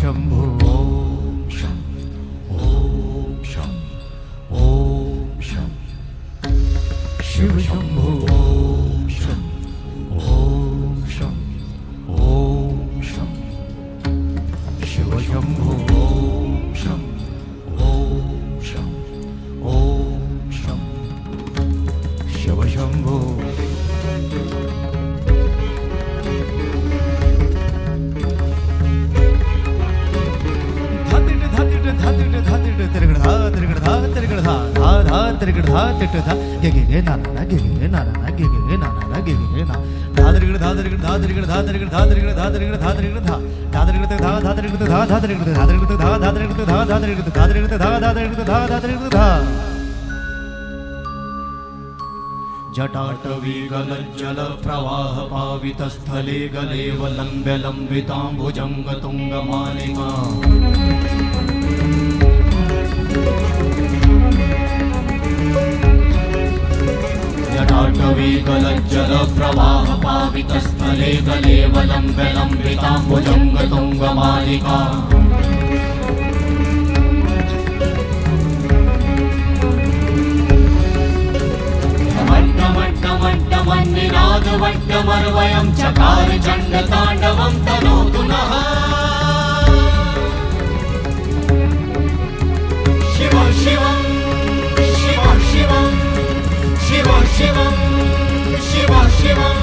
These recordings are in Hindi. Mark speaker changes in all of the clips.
Speaker 1: शंभो ओम शं ओम शं ओम शं शिव शंभो ओम शं ओम शं ओम शं शिव शंभो ओम शं ओम शं ओम शं शिव शंभो जटाटवीगलज्जल प्रवाह पावितस्थले गलेव लम्ब्य लम्बिताम्बुजङ्ग तुङ्गमालिका जटाटवीगलज्जल प्रवाह पावितस्थले गलेव लम्ब्य लम्बिताम्बुजङ्ग तुङ्गमालिका वट्टमर्वयं चकार चण्डताण्डवं तनोतु नः शिव शिवं शिव शिवं शिव शिवं शिव शिवं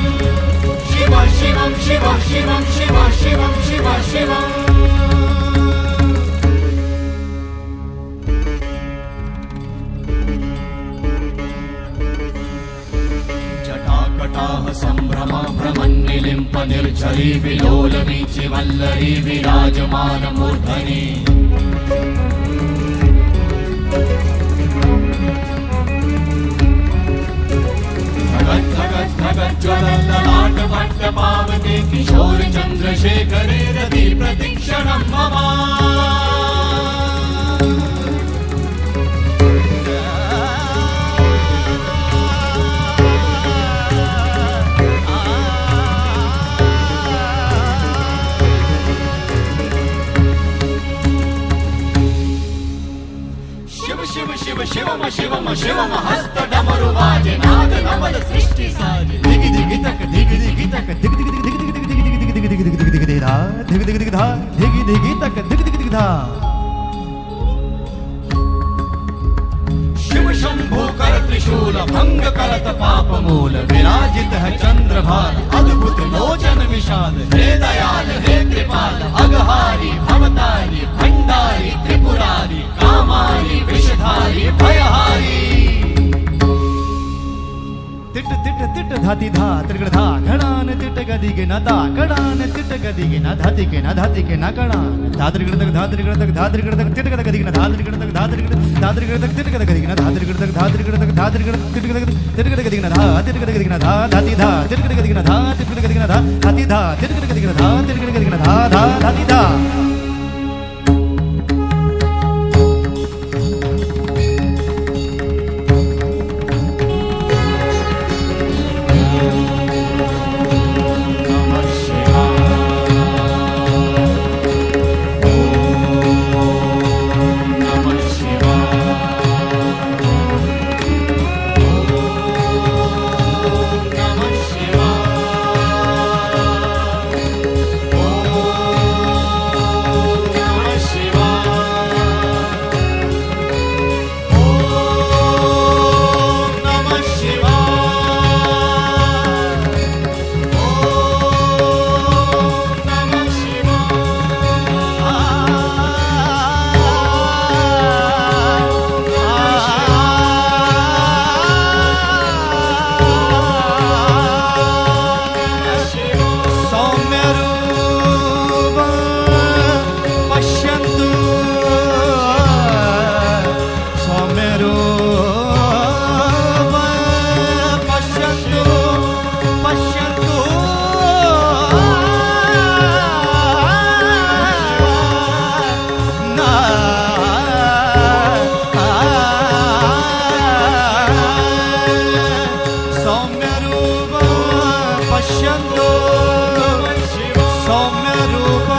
Speaker 1: शिव शिवं शिव शिवं शिव शिवं शिव शिवं संभ्रमा भ्रमन्निलिम्प निर्झरी विलोल वीचि वल्लरी विराजमान मूर्धनि धगत् धगत् धगत् ज्वलल्ललाट वट्ट पावते किशोर चन्द्रशेखरे रति प्रतिक्षणं मम शिवम शिवम शिवम हस्त डमरु बाजे नाद नवल सृष्टि साजे दिगि दिगि तक दिगि दिगि तक दिगि दिगि दिगि दिगि दिगि दिगि दिगि दिगि दिगि दिगि धा दिगि दिगि दिगि धा दिगि दिगि तक दिगि दिगि दिगि धा शिव शंभो कर त्रिशूल भंग करत पाप मूल विराजित है चंद्रभार अद्भुत लोचन विशाल हे दयाल हे कृपाल अघहारी भवतारी भंडारी त्रिपुरारी कामारी विषधारी भयहारी तिट तिट तिट धाति धा त्रिगण धा घणान तिट गदि के न दा घणान तिट गदि के न धाति के न धाति के न घणान धा त्रिगण तक धा त्रिगण तक धा त्रिगण तक तिट गदि के न धा त्रिगण तक धा त्रिगण तक तिट गदि के न धा त्रिगण तक धा त्रिगण तक धा त्रिगण तिट गदि के न धा तिट गदि के न धा धाति धा तिट गदि के न धा तिट गदि के न धा धाति धा तिट गदि के न धा तिट गदि के न धा धा धाति धा पश्यन्तु सौम्य रूप